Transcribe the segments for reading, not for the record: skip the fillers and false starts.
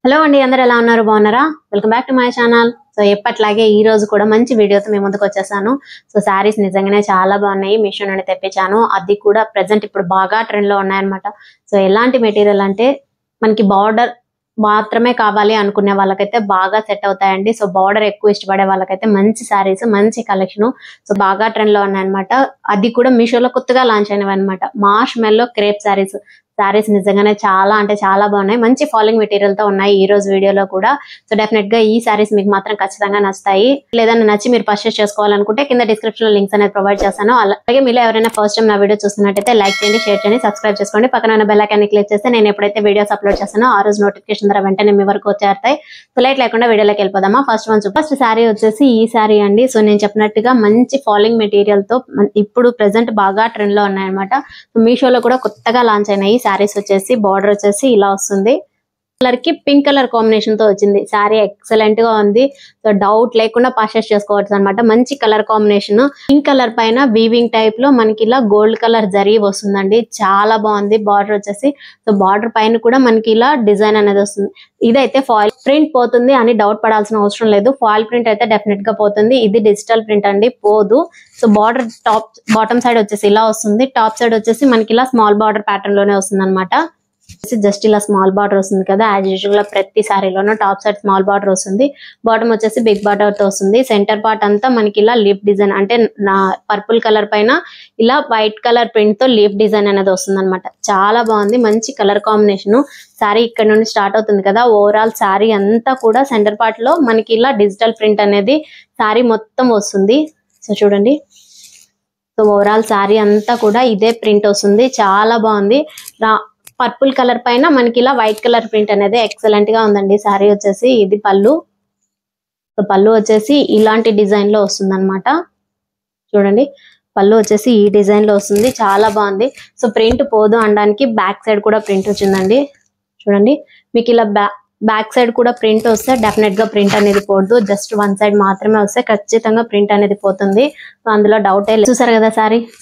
Hello అండి, అందరూ ఎలా ఉన్నారు? బాగున్నారా? Welcome back to my channel. So ఎప్పట్లాగే ఈ రోజు కూడా మంచి వీడియోతో మీ ముందుకు వచ్చేసాను. సో సారీస్ నిజంగానే చాలా బాగున్నాయి. మీషో నుండి తెప్పించాను. అది కూడా ప్రెసెంట్ ఇప్పుడు బాగా ట్రెండ్ లో ఉన్నాయన్నమాట. సో ఎలాంటి మెటీరియల్ అంటే మనకి బార్డర్ మాత్రమే కావాలి అనుకునే వాళ్ళకైతే బాగా సెట్ అవుతాయండి. సో బార్డర్ ఎక్కువ ఇష్టపడే వాళ్ళకైతే మంచి సారీస్, మంచి కలెక్షన్. సో బాగా ట్రెండ్ లో ఉన్నాయన్నమాట. అది కూడా మీషోలో కొత్తగా లాంచ్ అయినవి అనమాట. మార్ష్ మెల్లో క్రేప్ సారీస్ నిజంగానే చాలా అంటే చాలా బాగున్నాయి. మంచి ఫాలోయింగ్ మెటీరియల్ తో ఉన్నాయి ఈ రోజు వీడియోలో కూడా. సో డెఫినెట్ గా ఈ సారీస్ మీకు మాత్రం ఖచ్చితంగా నచ్చుతాయి. లేదన్నా నచ్చి మీరు పర్చేస్ చేసుకోవాలనుకుంటే కింద డిస్క్రిప్షన్ లో లింక్స్ అనేది ప్రొవైడ్ చేస్తాను. అలాగే మీరు ఎవరైనా ఫస్ట్ టైం నా వీడియో చూస్తున్నట్టయితే లైక్ చేయండి, షేర్ చేయండి, సబ్స్క్రైబ్ చేసుకోండి. పక్కన ఉన్న బెల్ ఐకాన్ ని క్లిక్ చేస్తే నేను ఎప్పుడైతే వీడియోస్ అప్లోడ్ చేస్తానో ఆ రోజు నోటిఫికేషన్ ద్వారా వెంటనే మీ వరకు వచ్చేస్తాయి. సో లేట్ లేకుండా వీడియోలోకి వెళ్ళిపోదామా. ఫస్ట్ సారీ వచ్చేసి ఈ సారీ అండి. సో నేను చెప్పినట్టుగా మంచి ఫాలోయింగ్ మెటీరియల్ తో ఇప్పుడు ప్రెసెంట్ బాగా ట్రెండ్ లో ఉన్నాయన్నమాట. మీషోలో కూడా కొత్తగా లాంచ్ అయినాయి. సారీస్ వచ్చేసి బార్డర్ వచ్చేసి ఇలా వస్తుంది. కలర్ కి పింక్ కలర్ కాంబినేషన్ తో వచ్చింది. సారీ ఎక్సలెంట్ గా ఉంది. సో డౌట్ లేకుండా పర్చేస్ చేసుకోవచ్చు అనమాట. మంచి కలర్ కాంబినేషన్. పింక్ కలర్ పైన వీవింగ్ టైప్ లో మనకి ఇలా గోల్డ్ కలర్ జరీ వస్తుందండి. చాలా బాగుంది. బార్డర్ వచ్చేసి సో బార్డర్ పైన కూడా మనకి ఇలా డిజైన్ అనేది వస్తుంది. ఇదైతే ఫాయిల్ ప్రింట్ పోతుంది అని డౌట్ పడాల్సిన అవసరం లేదు. ఫాయిల్ ప్రింట్ అయితే డెఫినెట్ గా పోతుంది. ఇది డిజిటల్ ప్రింట్ అండి, పోదు. సో బార్డర్ బాటమ్ సైడ్ వచ్చేసి ఇలా వస్తుంది. టాప్ సైడ్ వచ్చేసి మనకి ఇలా స్మాల్ బార్డర్ ప్యాటర్న్ లోనే వస్తుంది అనమాట. జస్ట్ ఇలా స్మాల్ బార్డర్ వస్తుంది కదా, యాజ్ యూజువల్ గా ప్రతి సారీలోనూ టాప్ సైడ్ స్మాల్ బార్డర్ వస్తుంది. బాటమ్ వచ్చేసి బిగ్ బార్డర్ తో వస్తుంది. సెంటర్ పార్ట్ అంతా మనకి ఇలా లీఫ్ డిజైన్ అంటే పర్పుల్ కలర్ పైన ఇలా వైట్ కలర్ ప్రింట్ తో లీఫ్ డిజైన్ అనేది వస్తుంది అనమాట. చాలా బాగుంది. మంచి కలర్ కాంబినేషన్. సారీ ఇక్కడ నుండి స్టార్ట్ అవుతుంది కదా, ఓవరాల్ సారీ అంతా కూడా సెంటర్ పార్ట్ లో మనకి ఇలా డిజిటల్ ప్రింట్ అనేది సారీ మొత్తం వస్తుంది. సో చూడండి, సో ఓవరాల్ సారీ అంతా కూడా ఇదే ప్రింట్ వస్తుంది. చాలా బాగుంది. పర్పుల్ కలర్ పైన మనకి ఇలా వైట్ కలర్ ప్రింట్ అనేది ఎక్సలెంట్ గా ఉందండి. సారీ వచ్చేసి ఇది పళ్ళు. సో పళ్ళు వచ్చేసి ఇలాంటి డిజైన్ లో వస్తుంది అనమాట. చూడండి, పళ్ళు వచ్చేసి ఈ డిజైన్ లో వస్తుంది. చాలా బాగుంది. సో ప్రింట్ పోదు అనడానికి బ్యాక్ సైడ్ కూడా ప్రింట్ వచ్చిందండి. చూడండి, మీకు ఇలా బ్యాక్ సైడ్ కూడా ప్రింట్ వస్తే డెఫినెట్ గా ప్రింట్ అనేది పోదు. జస్ట్ వన్ సైడ్ మాత్రమే వస్తే ఖచ్చితంగా ప్రింట్ అనేది పోతుంది. సో అందులో డౌటే లేదు. చూసారు కదా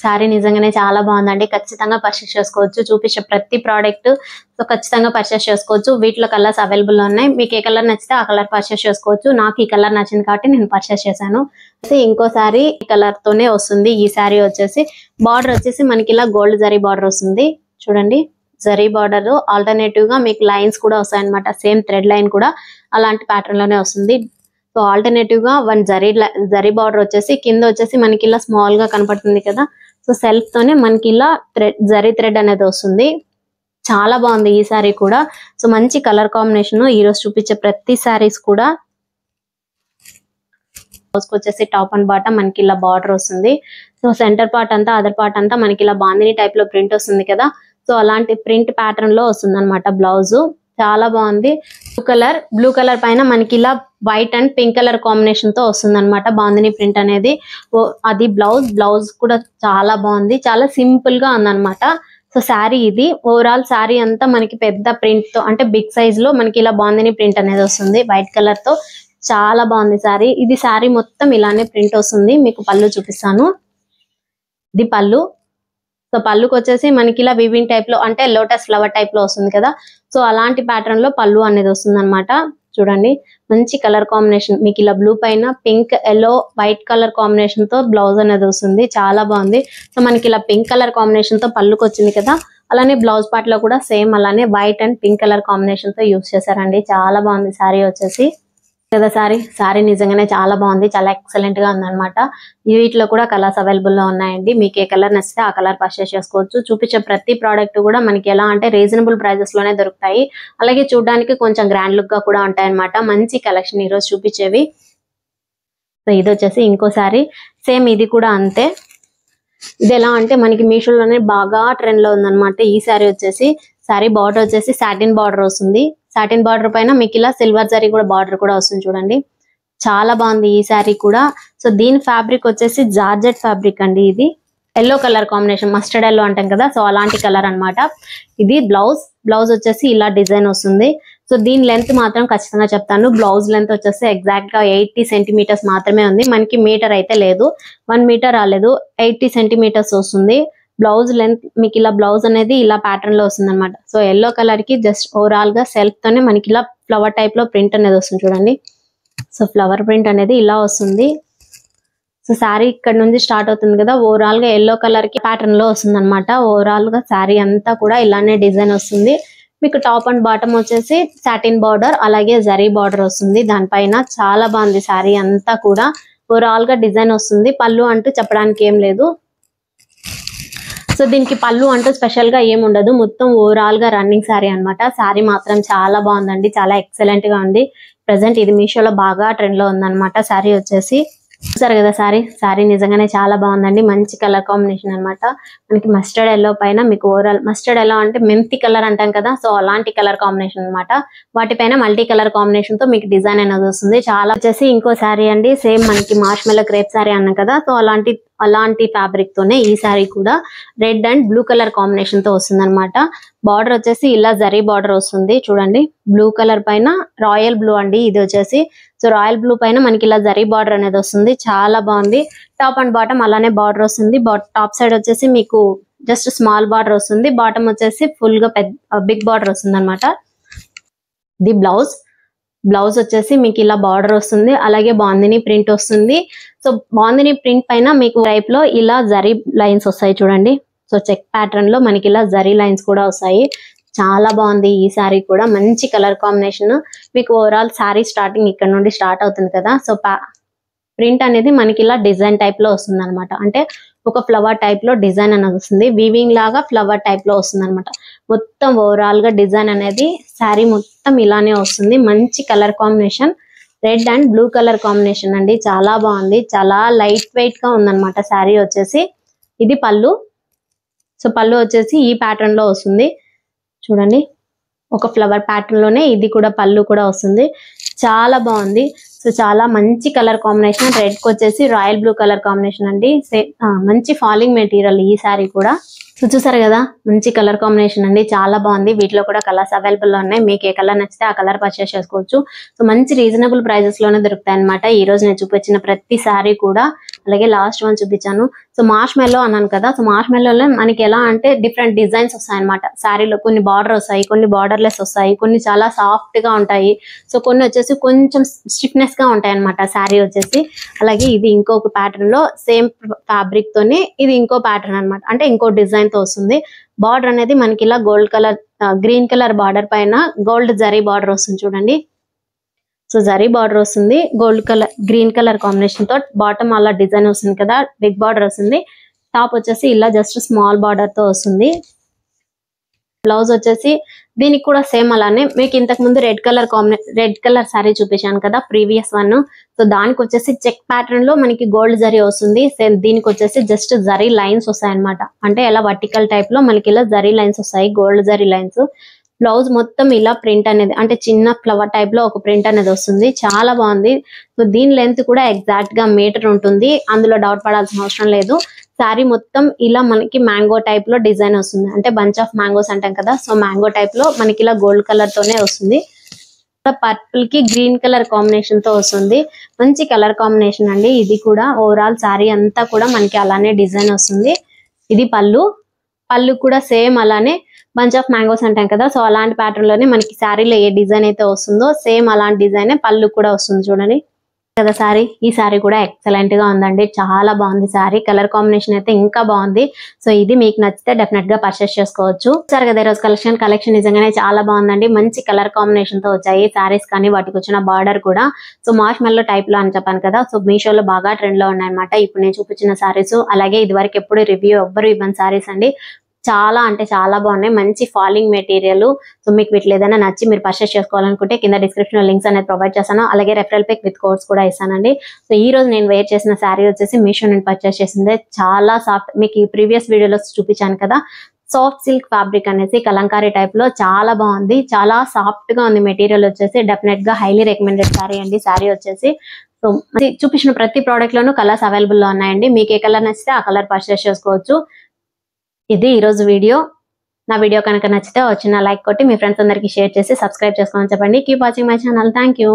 సారీ నిజంగానే చాలా బాగుందండి. ఖచ్చితంగా పర్చేస్ చేసుకోవచ్చు. చూపించే ప్రతి ప్రోడక్ట్ సో ఖచ్చితంగా పర్చేస్ చేసుకోవచ్చు. వీటిలో కలర్స్ అవైలబుల్ ఉన్నాయి. మీకు ఏ కలర్ నచ్చితే ఆ కలర్ పర్చేస్ చేసుకోవచ్చు. నాకు ఈ కలర్ నచ్చింది కాబట్టి నేను పర్చేస్ చేశాను. ఇంకో సారీ కలర్ తోనే వస్తుంది. ఈ సారీ వచ్చేసి బార్డర్ వచ్చేసి మనకి ఇలా గోల్డ్ జరీ బార్డర్ వస్తుంది. చూడండి, జరీ బార్డర్ ఆల్టర్నేటివ్ గా మీకు లైన్స్ కూడా వస్తాయన్నమాట. సేమ్ థ్రెడ్ లైన్ కూడా అలాంటి ప్యాటర్న్ లోనే వస్తుంది. సో ఆల్టర్నేటివ్ గా వన్ జరీ బార్డర్ వచ్చేసి కింద వచ్చేసి మనకి ఇలా స్మాల్ గా కనపడుతుంది కదా. సో సెల్ఫ్ తోనే మనకి ఇలా జరీ థ్రెడ్ అనేది వస్తుంది. చాలా బాగుంది ఈ సారీ కూడా. సో మంచి కలర్ కాంబినేషన్. ఈ రోజు చూపించే ప్రతి సారీస్ కూడా వచ్చేసి టాప్ అండ్ బాటమ్ మనకి ఇలా బార్డర్ వస్తుంది. సో సెంటర్ పార్ట్ అంతా అదర్ పార్ట్ అంతా మనకి ఇలా బాందిని టైప్ లో ప్రింట్ వస్తుంది కదా. సో అలాంటి ప్రింట్ ప్యాటర్న్ లో వస్తుంది అనమాట బ్లౌజ్. చాలా బాగుంది. బ్లూ కలర్ పైన మనకి ఇలా white and pink colour combination తో వస్తుంది అనమాట బాందిని ప్రింట్ అనేది. అది బ్లౌజ్ కూడా చాలా బాగుంది. చాలా సింపుల్ గా ఉందన్నమాట. సో శారీ ఇది ఓవరాల్ శారీ అంతా మనకి పెద్ద ప్రింట్ తో అంటే బిగ్ సైజ్ లో మనకి ఇలా బాందిని ప్రింట్ అనేది వస్తుంది వైట్ కలర్ తో. చాలా బాగుంది శారీ. ఇది శారీ మొత్తం ఇలానే ప్రింట్ వస్తుంది. మీకు పళ్ళు చూపిస్తాను. ఇది పళ్ళు. సో పళ్ళుకి వచ్చేసి మనకి ఇలా వివింగ్ టైప్ లో అంటే లోటస్ ఫ్లవర్ టైప్ లో వస్తుంది కదా. సో అలాంటి ప్యాటర్న్ లో పళ్ళు అనేది వస్తుంది అనమాట. చూడండి, మంచి కలర్ కాంబినేషన్. మీకు ఇలా బ్లూ పైన pink, yellow, white colour combination తో బ్లౌజ్ అనేది వస్తుంది. చాలా బాగుంది. సో మనకి ఇలా పింక్ కలర్ కాంబినేషన్ తో పళ్ళుకి వచ్చింది కదా, అలానే బ్లౌజ్ పార్ట్ లో కూడా సేమ్ అలానే white and pink colour combination తో యూస్ చేశారండి. చాలా బాగుంది సారీ వచ్చేసి కదా. సారీ నిజంగానే చాలా బాగుంది. చాలా ఎక్సలెంట్ గా ఉందన్నమాట. వీటిలో కూడా కలర్స్ అవైలబుల్ లో ఉన్నాయండి. మీకు ఏ కలర్ నచ్చితే ఆ కలర్ పర్చేస్ చేసుకోవచ్చు. చూపించే ప్రతి ప్రోడక్ట్ కూడా మనకి ఎలా అంటే రీజనబుల్ ప్రైజెస్ లోనే దొరుకుతాయి. అలాగే చూడడానికి కొంచెం గ్రాండ్ లుక్ గా కూడా ఉంటాయి అనమాట. మంచి కలెక్షన్ ఈ రోజు చూపించేవి. సో ఇది వచ్చేసి ఇంకో సారీ. సేమ్ ఇది కూడా అంతే. ఇది ఎలా అంటే మనకి మీషోలోనే బాగా ట్రెండ్ లో ఉందన్నమాట. ఈ సారీ వచ్చేసి సారీ బార్డర్ వచ్చేసి సాటిన్ బార్డర్ వస్తుంది. సాటిన్ బార్డర్ పైన మీకు ఇలా సిల్వర్ జరీ కూడా బార్డర్ కూడా వస్తుంది. చూడండి, చాలా బాగుంది ఈ సారీ కూడా. సో దీని ఫ్యాబ్రిక్ వచ్చేసి జార్జెట్ ఫ్యాబ్రిక్ అండి. ఇది yellow colour combination, mustard yellow అంటాం కదా, సో అలాంటి కలర్ అన్నమాట. ఇది బ్లౌజ్ వచ్చేసి ఇలా డిజైన్ వస్తుంది. సో దీని లెంత్ మాత్రం ఖచ్చితంగా చెప్తాను. బ్లౌజ్ లెంత్ వచ్చేసి ఎగ్జాక్ట్ గా 80 సెంటీమీటర్స్ మాత్రమే ఉంది. మనకి మీటర్ అయితే లేదు, 1 మీటర్ రాలేదు, 80 సెంటీమీటర్స్ వస్తుంది. బ్లౌజ్ లెంత్ మీకు ఇలా బ్లౌజ్ అనేది ఇలా ప్యాటర్న్ లో వస్తుంది అనమాట. సో ఎల్లో కలర్ కి జస్ట్ ఓవరాల్ గా సెల్ఫ్ తోనే మనకి ఇలా ఫ్లవర్ టైప్ లో ప్రింట్ అనేది వస్తుంది చూడండి. సో ఫ్లవర్ ప్రింట్ అనేది ఇలా వస్తుంది. సో శారీ ఇక్కడ నుంచి స్టార్ట్ అవుతుంది కదా, ఓవరాల్ గా ఎల్లో కలర్ కి ప్యాటర్న్ లో వస్తుంది అనమాట. ఓవరాల్ గా శారీ అంతా కూడా ఇలానే డిజైన్ వస్తుంది. మీకు టాప్ అండ్ బాటమ్ వచ్చేసి సాటిన్ బార్డర్ అలాగే జరీ బార్డర్ వస్తుంది. దానిపైన చాలా బాగుంది శారీ అంతా కూడా. ఓవరాల్ గా డిజైన్ వస్తుంది. పళ్ళు అంటూ చెప్పడానికి ఏం లేదు. సో దీనికి పళ్ళు అంటూ స్పెషల్ గా ఏం ఉండదు. మొత్తం ఓవరాల్ గా రన్నింగ్ శారీ అనమాట. శారీ మాత్రం చాలా బాగుందండి, చాలా ఎక్సలెంట్ గా ఉంది. ప్రెసెంట్ ఇది మీషోలో బాగా ట్రెండ్ లో ఉందన్నమాట. శారీ వచ్చేసి చూసారు కదా, శారీ నిజంగానే చాలా బాగుందండి. మంచి కలర్ కాంబినేషన్ అనమాట. మనకి మస్టర్డ్ ఎల్లో పైన మీకు ఓవరాల్ మస్టర్డ్ ఎల్లో అంటే మెంతి కలర్ అంటాం కదా, సో అలాంటి కలర్ కాంబినేషన్ అనమాట. వాటిపైన మల్టీ కలర్ కాంబినేషన్ తో మీకు డిజైన్ అనేది వస్తుంది. చాలా వచ్చేసి ఇంకో శారీ అండి, సేమ్ మనకి మార్ష్మెల్లో క్రేప్ శారీ అన్నాం కదా, సో అలాంటి ఫ్యాబ్రిక్ తోనే ఈ శారీ కూడా red and blue colour combination తో వస్తుంది అనమాట. బార్డర్ వచ్చేసి ఇలా జరీ బార్డర్ వస్తుంది చూడండి. బ్లూ కలర్ పైన రాయల్ బ్లూ అండి ఇది వచ్చేసి. సో రాయల్ బ్లూ పైన మనకి ఇలా జరీ బార్డర్ అనేది వస్తుంది. చాలా బాగుంది. టాప్ అండ్ బాటమ్ అలానే బార్డర్ వస్తుంది. టాప్ సైడ్ వచ్చేసి మీకు జస్ట్ స్మాల్ బార్డర్ వస్తుంది. బాటమ్ వచ్చేసి ఫుల్ గా బిగ్ బార్డర్ వస్తుంది అనమాట. ఇది బ్లౌజ్ వచ్చేసి మీకు ఇలా బార్డర్ వస్తుంది. అలాగే బాందిని ప్రింట్ వస్తుంది. సో బాందిని ప్రింట్ పైన మీకు టైప్ లో ఇలా జరీ లైన్స్ వస్తాయి చూడండి. సో చెక్ ప్యాటర్న్ లో మనకి ఇలా జరీ లైన్స్ కూడా వస్తాయి. చాలా బాగుంది ఈ శారీ కూడా. మంచి కలర్ కాంబినేషన్. మీకు ఓవరాల్ శారీ స్టార్టింగ్ ఇక్కడ నుండి స్టార్ట్ అవుతుంది కదా, సో ప్రింట్ అనేది మనకి ఇలా డిజైన్ టైప్ లో వస్తుంది అనమాట. అంటే ఒక ఫ్లవర్ టైప్ లో డిజైన్ అనేది వస్తుంది. వీవింగ్ లాగా ఫ్లవర్ టైప్ లో వస్తుంది అనమాట. మొత్తం ఓవరాల్ గా డిజైన్ అనేది శారీ మొత్తం ఇలానే వస్తుంది. మంచి colour combination, red and blue colour combination అండి. చాలా బాగుంది. చాలా లైట్ వెయిట్ గా ఉందన్నమాట శారీ వచ్చేసి. ఇది పళ్ళు. సో పళ్ళు వచ్చేసి ఈ ప్యాటర్న్ లో వస్తుంది చూడండి. ఒక ఫ్లవర్ ప్యాటర్న్ లోనే ఇది కూడా పళ్ళు కూడా వస్తుంది. చాలా బాగుంది. సో చాలా మంచి కలర్ కాంబినేషన్. రెడ్ కి వచ్చేసి రాయల్ బ్లూ కలర్ కాంబినేషన్ అండి. మంచి ఫాలింగ్ మెటీరియల్ ఈ శారీ కూడా. సో చూసారు కదా, మంచి కలర్ కాంబినేషన్ అండి. చాలా బాగుంది. వీటిలో కూడా కలర్స్ అవైలబుల్ లో ఉన్నాయి. మీకు ఏ కలర్ నచ్చితే ఆ కలర్ పర్చేస్ చేసుకోవచ్చు. సో మంచి రీజనబుల్ ప్రైజెస్ లోనే దొరుకుతాయి అనమాట. ఈ రోజు నేను చూపించిన ప్రతి శారీ కూడా. అలాగే లాస్ట్ వన్ చూపించాను. సో మార్ష్మెల్లో అన్నాను కదా, సో మార్ష్మెల్లోలో మనకి ఎలా అంటే డిఫరెంట్ డిజైన్స్ వస్తాయి అనమాట. శారీలో కొన్ని బార్డర్ వస్తాయి, కొన్ని బార్డర్లెస్ వస్తాయి, కొన్ని చాలా సాఫ్ట్ గా ఉంటాయి. సో కొన్ని వచ్చేసి కొంచెం స్టిఫ్నెస్ గా ఉంటాయి అనమాట శారీ వచ్చేసి. అలాగే ఇది ఇంకొక ప్యాటర్న్ లో సేమ్ ఫ్యాబ్రిక్ తోనే ఇది ఇంకో ప్యాటర్న్ అనమాట. అంటే ఇంకో డిజైన్ తో వస్తుంది. బార్డర్ అనేది మనకి ఇలా gold colour green colour border పైన గోల్డ్ జరీ బార్డర్ వస్తుంది చూడండి. సో జరీ బార్డర్ వస్తుంది gold colour green colour combination తో. బాటమ్ అలా డిజైన్ వస్తుంది కదా, బిగ్ బార్డర్ వస్తుంది. టాప్ వచ్చేసి ఇలా జస్ట్ స్మాల్ బార్డర్ తో వస్తుంది. బ్లౌజ్ వచ్చేసి దీనికి కూడా సేమ్ అలానే మీకు ఇంతకు ముందు రెడ్ కలర్ శారీ చూపించాను కదా ప్రీవియస్ వన్. సో దానికి వచ్చేసి చెక్ ప్యాటర్న్ లో మనకి గోల్డ్ జరీ వస్తుంది. సేమ్ దీనికి వచ్చేసి జస్ట్ జరీ లైన్స్ వస్తాయి అనమాట. అంటే ఇలా వర్టికల్ టైప్ లో మనకి ఇలా జరీ లైన్స్ వస్తాయి, గోల్డ్ జరీ లైన్స్. బ్లౌజ్ మొత్తం ఇలా ప్రింట్ అనేది అంటే చిన్న ఫ్లవర్ టైప్ లో ఒక ప్రింట్ అనేది వస్తుంది. చాలా బాగుంది. సో దీని లెంత్ కూడా ఎగ్జాక్ట్ గా మీటర్ ఉంటుంది. అందులో డౌట్ పడాల్సిన అవసరం లేదు. శారీ మొత్తం ఇలా మనకి మ్యాంగో టైప్ లో డిజైన్ వస్తుంది. అంటే బంచ్ ఆఫ్ మ్యాంగోస్ అంటాం కదా, సో మ్యాంగో టైప్ లో మనకి ఇలా గోల్డ్ కలర్ తోనే వస్తుంది. పర్పుల్ కి గ్రీన్ కలర్ కాంబినేషన్ తో వస్తుంది. మంచి కలర్ కాంబినేషన్ అండి. ఇది కూడా ఓవరాల్ శారీ అంతా కూడా మనకి అలానే డిజైన్ వస్తుంది. ఇది పళ్ళు కూడా సేమ్ అలానే బంచ్ ఆఫ్ మ్యాంగోస్ అంటాం కదా, సో అలాంటి ప్యాటర్న్ లోనే మనకి శారీలో ఏ డిజైన్ అయితే వస్తుందో సేమ్ అలాంటి డిజైన్ పళ్ళు కూడా వస్తుంది చూడండి కదా శారీ. ఈ శారీ కూడా ఎక్సలెంట్ గా ఉందండి. చాలా బాగుంది శారీ. కలర్ కాంబినేషన్ అయితే ఇంకా బాగుంది. సో ఇది మీకు నచ్చితే డెఫినెట్ గా పర్చేస్ చేసుకోవచ్చు. సరే కదా, ఈరోజు కలెక్షన్ నిజంగానే చాలా బాగుందండి. మంచి కలర్ కాంబినేషన్ తో వచ్చాయి శారీస్ కానీ వాటికి వచ్చిన బార్డర్ కూడా. సో మార్ష్మెల్లో టైప్ లో అని చెప్పాను కదా, సో మీషోలో బాగా ట్రెండ్ లో ఉన్నాయన్నమాట ఇప్పుడు నేను చూపించిన శారీస్. అలాగే ఇది వరకు ఎప్పుడు రివ్యూ ఎవ్వరు ఇవ్వని శారీస్ అండి. చాలా అంటే చాలా బాగున్నాయి. మంచి ఫాలింగ్ మెటీరియల్. సో మీకు వీటిలో ఏదైనా నచ్చి మీరు పర్చేస్ చేసుకోవాలనుకుంటే కింద డిస్క్రిప్షన్ లో లింక్స్ అనేది ప్రొవైడ్ చేస్తాను. అలాగే రెఫరల్ పిక్ విత్ కోడ్స్ కూడా ఇస్తానండి. సో ఈ రోజు నేను వేర్ చేసిన శారీ వచ్చేసి మీషో నేను పర్చేస్ చేసింది. చాలా సాఫ్ట్, మీకు ఈ ప్రీవియస్ వీడియోలో చూపించాను కదా, సాఫ్ట్ సిల్క్ ఫ్యాబ్రిక్ అనేసి కలంకారీ టైప్ లో చాలా బాగుంది. చాలా సాఫ్ట్ గా ఉంది మెటీరియల్ వచ్చేసి. డెఫినెట్ గా హైలీ రికమెండెడ్ శారీ అండి. శారీ వచ్చేసి సో చూపించిన ప్రతి ప్రోడక్ట్ లోనూ కలర్స్ అవైలబుల్ లో ఉన్నాయండి. మీకు ఏ కలర్ నచ్చితే ఆ కలర్ పర్చేస్ చేసుకోవచ్చు. ఇది ఈరోజు వీడియో. నా వీడియో కనుక నచ్చితే వచ్చిన లైక్ కొట్టి మీ ఫ్రెండ్స్ అందరికి షేర్ చేసి సబ్స్క్రైబ్ చేసుకోమని చెప్పండి. Keep watching my channel. Thank you.